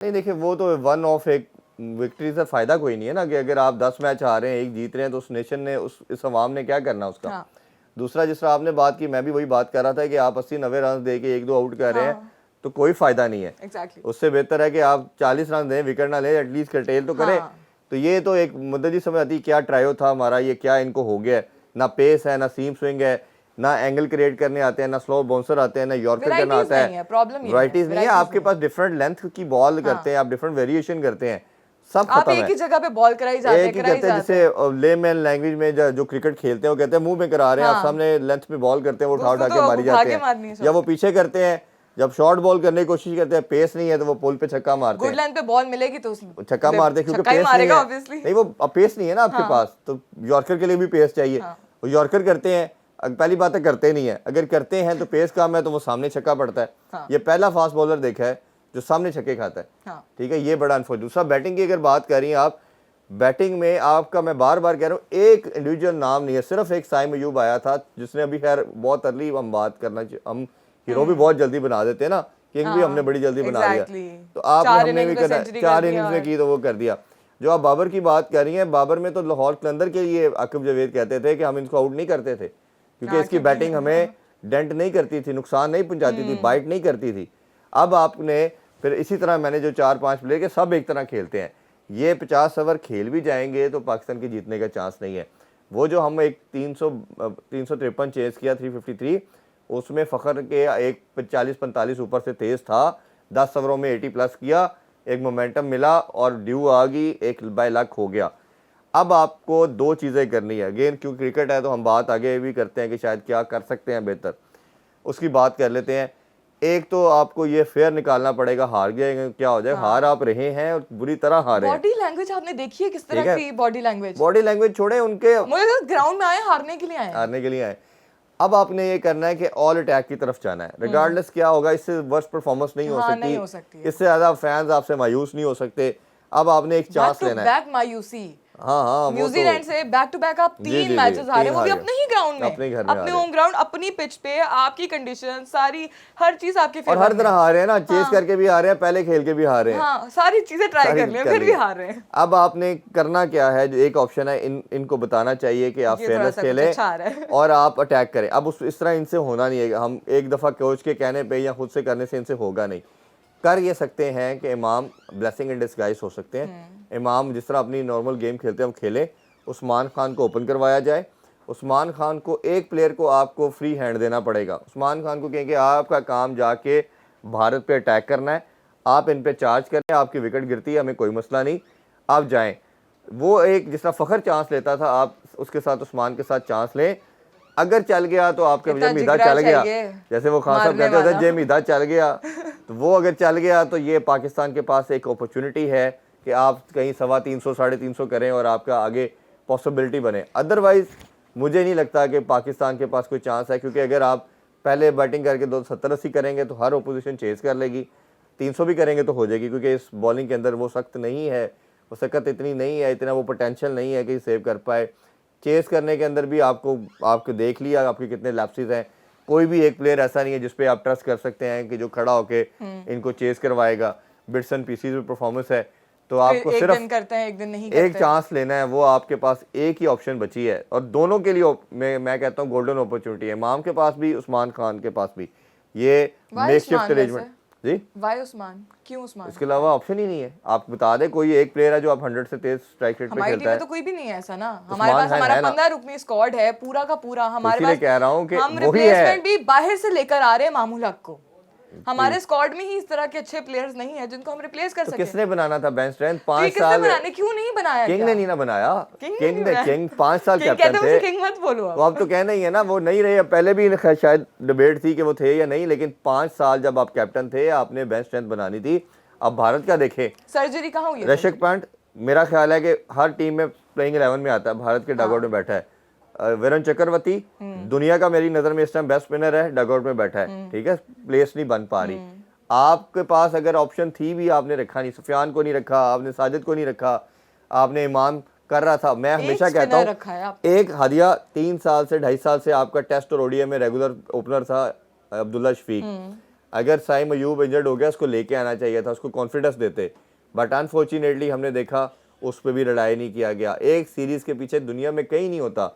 नहीं देखिए, वो तो वन ऑफ एक विक्ट्री से फायदा कोई नहीं है ना, कि अगर आप 10 मैच हारे हैं, एक जीत रहे हैं, तो उस नेशन ने, उस इस अवाम ने क्या करना उसका। हाँ। दूसरा, जिस तरह आपने बात की, मैं भी वही बात कर रहा था कि आप 80-90 रन दे के 1-2 आउट कर रहे हैं, हाँ। तो कोई फायदा नहीं है। एग्जैक्टली। उससे बेहतर है कि आप 40 रन दें, विकेट ना ले, एटलीस्ट कर्टेल तो करें। हाँ। तो ये तो एक मुद्दत ही समझ आती, क्या ट्रायो था हमारा, ये क्या इनको हो गया है। ना पेस है, ना सीम स्विंग है, ना एंगल क्रिएट करने आते हैं, ना स्लो बाउंसर आते हैं, ना यॉर्कर करना वेराइटीज आता नहीं है, प्रॉब्लम ये है, वैराइटीज नहीं है वेराइटीज आपके नहीं पास, डिफरेंट लेंथ की बॉल हाँ। करते हैं आप, डिफरेंट वेरिएशन करते हैं, सब आप खत्म एक है। ही जगह पे बॉल कराई जाते हैं, एक ही कराई करते हैं, जाते हैं। जिसे लेमैन लैंग्वेज में जो क्रिकेट खेलते हैं वो कहते हैं मुंह में करा रहे हैं, आप हाँ। सामने लेंथ पे बॉल करते हैं, वो उठा उसको उठा तो के मारी उठा जाते के हैं। मारनी है या वो शॉट। पीछे करते हैं, जब शॉर्ट बॉल करने की कोशिश करते हैं, पेस नहीं है तो वो पोल पे छक्का मारते गुड हैं। लाइन पे बॉल मिलेगी तो छक्का मारते हैं क्योंकि छक्का ही पेस नहीं मारेगा है। ऑब्वियसली। नहीं, वो पेस नहीं है ना आपके हाँ। पास, तो यॉर्कर के लिए भी पेस चाहिए। हाँ। वो यॉर्कर करते हैं, पहली बात है करते नहीं है, अगर करते हैं तो पेस कम है तो वो सामने छक्का पड़ता है। हाँ। ये पहला फास्ट बॉलर देखा है जो सामने छक्के खाता है। हाँ। ठीक है, ये बड़ा अनफॉर्चुनेट। दूसरा, बैटिंग की अगर बात करें आप, बैटिंग में आपका, मैं बार बार कह रहा हूँ, एक इंडिविजुअल नाम नहीं है, सिर्फ एक साइम अयूब आया था जिसने, अभी खैर बहुत अर्ली हम बात करना चाहिए, हम हीरो भी बहुत जल्दी बना देते हैं ना, किंग भी हमने बड़ी जल्दी बना दिया। तो आपने, हमने भी करना, 4 इनिंग्स में की तो वो कर दिया। जो आप बाबर की बात कर रही हैं, बाबर में तो लाहौर कलंदर के लिए आकिब जावेद कहते थे कि हम इसको आउट नहीं करते थे, क्योंकि इसकी बैटिंग हमें डेंट नहीं करती थी, नुकसान नहीं पहुंचाती थी, बाइट नहीं करती थी। अब आपने फिर इसी तरह, मैंने जो 4-5 प्लेयर के सब एक तरह खेलते हैं, ये 50 ओवर खेल भी जाएंगे तो पाकिस्तान के जीतने का चांस नहीं है। वो जो हम एक 353 चेस किया, 353, उसमें फ़खर के एक 40-45 ऊपर से तेज़ था, 10 ओवरों में 80 प्लस किया, एक मोमेंटम मिला और ड्यू आ गई, एक बाय लक हो गया। अब आपको 2 चीज़ें करनी है, अगेन क्योंकि क्रिकेट है तो हम बात आगे भी करते हैं कि शायद क्या कर सकते हैं बेहतर, उसकी बात कर लेते हैं। एक तो आपको ये फेयर निकालना पड़ेगा, हार गए क्या हो जाए, हार आप रहे हैं और बुरी तरह हारे हैं। बॉडी लैंग्वेज आपने देखी है किस ठीक तरह है, की बॉडी लैंग्वेज? बॉडी लैंग्वेज छोड़े, उनके मुझे तो ग्राउंड में आए हारने के लिए आए हैं। हारने के लिए आए। अब आपने ये करना है कि ऑल अटैक की तरफ जाना है, रिगार्डलेस क्या होगा, इससे वर्स्ट परफॉर्मेंस नहीं हो हाँ, सकती, नहीं हो सकती है। इससे ज़्यादा फैंस आपसे मायूस नहीं हो सकते। अब आपने एक बैक चांस टू लेना है। बैक मायूसी। हाँ हाँ, वो तो न्यूजीलैंड से बैक टू बैक आप जी 3 जी मैचेस हारे, 3 वो भी हार अपने गए, ही ग्राउंड में, अपने घर में अपने हारे, होम ग्राउंड, अपनी पिच पे, आपकी कंडीशन सारी, हर चीज आपके और फेवर हर में। तरह हारे हैं ना, चेस हाँ। करके भी हारे हैं, पहले खेल के भी हारे हैं, हाँ, सारी चीजें ट्राई सारी कर लिया कर फिर ली भी है। हार रहे हैं। अब आपने करना क्या है, जो एक ऑप्शन है, इनको बताना चाहिए कि आप ये थोड़ा फेयरनेस सा कुछ खेलें अच्छा आ रहा है। और आप अटैक करें। अब इस तरह इनसे होना नहीं है, हम एक दफ़ा कोच के कहने पे या खुद से करने से इनसे होगा नहीं। कर ये सकते हैं कि इमाम ब्लेसिंग इन डिस्गाइज हो सकते हैं। इमाम जिस तरह अपनी नॉर्मल गेम खेलते हैं हम खेलें, उस्मान खान को ओपन करवाया जाए, उस्मान खान को, एक प्लेयर को आपको फ्री हैंड देना पड़ेगा, उस्मान खान को कहेंगे आपका काम जाके भारत पे अटैक करना है, आप इन पे चार्ज करें, आपकी विकेट गिरती है, हमें कोई मसला नहीं, आप जाएं। वो एक जिस तरह फ़खर चांस लेता था, आप उसके साथ, उस्मान के साथ चांस लें। अगर चल गया तो आपके, इतना जब मीदा जिगरा चल गया, चाहिए जैसे वो खान साहब मारने कहते होते वाला। जे मीदा चल गया, तो वो अगर चल गया तो ये पाकिस्तान के पास एक अपॉर्चुनिटी है कि आप कहीं 350 350 करें और आपका आगे पॉसिबिलिटी बने। अदरवाइज़ मुझे नहीं लगता कि पाकिस्तान के पास कोई चांस है, क्योंकि अगर आप पहले बैटिंग करके 270-80 करेंगे तो हर ओपोजिशन चेस कर लेगी, 300 भी करेंगे तो हो जाएगी, क्योंकि इस बॉलिंग के अंदर वो सख्त नहीं है, वो सख्त इतनी नहीं है, इतना वो पोटेंशियल नहीं है कि सेव कर पाए। चेस करने के अंदर भी आपको देख लिया आपके कितने लैप्सेस हैं, कोई भी एक प्लेयर ऐसा नहीं है जिस पे आप ट्रस्ट कर सकते हैं कि जो खड़ा होके इनको चेस करवाएगा। बिट्स एंड पीसीज में परफॉर्मेंस है, तो आपको एक सिर्फ दिन करते हैं, एक दिन नहीं एक करते। चांस लेना है, वो आपके पास एक ही ऑप्शन बची है, और दोनों के लिए मैं कहता हूँ गोल्डन अपॉर्चुनिटी है, इमाम के पास भी, उस्मान खान के पास भी। ये वाई मेकशिफ्ट उस्मान अरेंजमेंट वैसे? जी, वाई उस्मान? क्यों उस्मान? इसके अलावा ऑप्शन ही नहीं है। आप बता दें कोई एक प्लेयर है जो आप 100 से तेज स्ट्राइक रेट पे हमारी टीम खेलता में है। तो कोई भी नहीं है ऐसा ना, हमारे उस्मान पास हमारा है ना, 15 रुकनी स्क्वाड है पूरा का पूरा, तो हमारे इसीलिए पास कह रहा हूँ कि हम वही है। रिप्लेसमेंट भी बाहर से लेकर आ रहे हैं मामूल हक को। हमारे स्क्वाड में ही इस तरह के अच्छे प्लेयर्स नहीं है जिनको हम रिप्लेस कर तो सके। किसने बनाना था बेंच स्ट्रेंथ? तो ये 5 किसने साल बनाने, क्यों नहीं बनाया? किंग क्या ने नहीं ना बनाया, किंग किंग नहीं ने, बनाया? किंग 5 साल किंग कैप्टन कहते थे। मुझे किंग मत बोलो तो अब तो कहना ही है ना, वो नहीं रहे, पहले भी शायद डिबेट थी कि वो थे या नहीं, लेकिन 5 साल जब आप कैप्टन थे, आपने बेंच स्ट्रेंथ बनानी थी। अब भारत का देखें, सर्जरी कहाँ हुई है? ऋषभ पंत मेरा ख्याल है कि हर टीम में प्लेइंग 11 में आता है, भारत के डगआउट में बैठा है। वरुण चक्रवर्ती दुनिया का मेरी नज़र में इस टाइम बेस्ट स्पिनर है, डगआउट में बैठा है। ठीक है, प्लेस नहीं बन पा रही। आपके पास अगर ऑप्शन थी भी, आपने रखा नहीं, सुफियान को नहीं रखा आपने, साजिद को नहीं रखा आपने, इमाम कर रहा था। मैं हमेशा कहता हूँ, एक हदिया 3 साल से 2.5 साल से आपका टेस्ट और ओडीआई में रेगुलर ओपनर था अब्दुल्ला शफीक, अगर साइम अयूब इंजर्ड हो गया, उसको लेके आना चाहिए था, उसको कॉन्फिडेंस देते, बट अनफॉर्चुनेटली हमने देखा उस पर भी लड़ाई नहीं किया गया। एक सीरीज़ के पीछे दुनिया में कहीं नहीं होता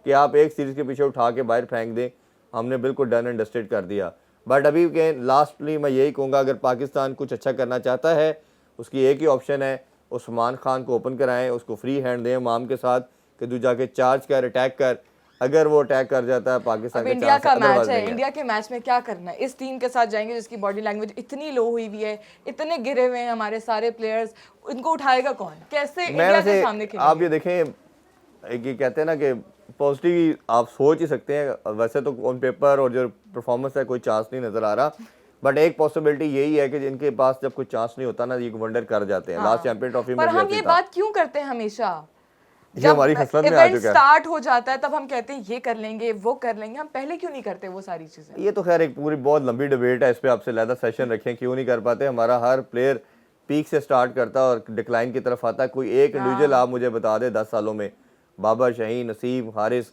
कि आप एक सीरीज़ के पीछे उठा के बाहर फेंक दें, हमने बिल्कुल डन एंड डस्टेड कर दिया। बट अभी के लास्टली मैं यही कहूँगा, अगर पाकिस्तान कुछ अच्छा करना चाहता है, उसकी एक ही ऑप्शन है, उस्मान खान को ओपन कराएं, उसको फ्री हैंड दें माम के साथ कि तू जाके चार्ज कर, अटैक कर। अगर वो अटैक कर जाता है पाकिस्तान अब के इंडिया चांस का मैच अदरवाइज है, नहीं है। इंडिया के मैच में क्या करना है? इस टीम के साथ जाएंगे जिसकी बॉडी लैंग्वेज इतनी लो हुई हुई है, इतने गिरे हुए हैं हमारे सारे प्लेयर्स, उनको उठाएगा कौन? कैसे मैं इंडिया के वैसे सामने आप खेलेंगे? ये देखें, एक ये कहते हैं ना कि पॉजिटिव आप सोच ही सकते हैं, वैसे तो ऑन पेपर और जो परफॉर्मेंस है कोई चांस नहीं नज़र आ रहा, बट एक पॉसिबिलिटी यही है कि जिनके पास जब कोई चांस नहीं होता ना, ये वंडर कर जाते हैं। लास्ट चैंपियन ट्रॉफी में पर भी हम ऐसे ये ही था। बात क्यों करते हैं हमेशा? ये हमारी हसरत में आ इवेंट चुका है। स्टार्ट हो जाता है तब हम कहते हैं ये कर लेंगे, वो कर लेंगे, हम पहले क्यों नहीं करते वो सारी चीजें? ये तो खैर एक पूरी बहुत लंबी डिबेट है, इस पे आपसे ज़्यादा सेशन रखें, क्यों नहीं कर पाते। हमारा हर प्लेयर पीक से स्टार्ट करता है और डिक्लाइन की तरफ आता है। कोई एक इंडिविजुअल आप मुझे बता दे 10 सालों में, बाबर, शाहीन, नसीम, हारिस,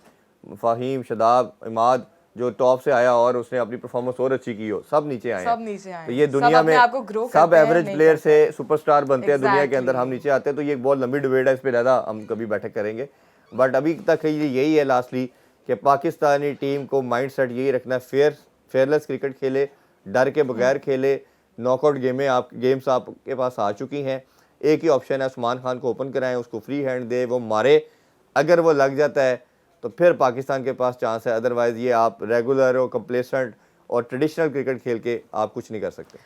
फ़हीम, शदाब, इमाद, जो टॉप से आया और उसने अपनी परफॉर्मेंस और अच्छी की हो, सब नीचे आए सब हैं। नीचे आए तो हैं। ये सब दुनिया अपने में आप को grow सब करते हैं, एवरेज नहीं प्लेयर करते से सुपरस्टार बनते हैं दुनिया के अंदर, हम Exactly. नीचे आते हैं। तो ये एक बहुत लंबी डिबेट है, इस पर ज़्यादा हम कभी बैठक करेंगे। बट अभी तक यही है लास्टली कि पाकिस्तानी टीम को माइंड सेट यही रखना है, फेयरलेस क्रिकेट खेले, डर के बगैर खेले। नॉकआउट गेम्स आपके पास आ चुकी हैं, एक ही ऑप्शन है, उस्मान खान को ओपन कराएं, उसको फ्री हैंड दे, वो मारे। अगर वो लग जाता है तो फिर पाकिस्तान के पास चांस है, अदरवाइज़ ये आप रेगुलर और कंप्लेसेंट और ट्रेडिशनल क्रिकेट खेल के आप कुछ नहीं कर सकते।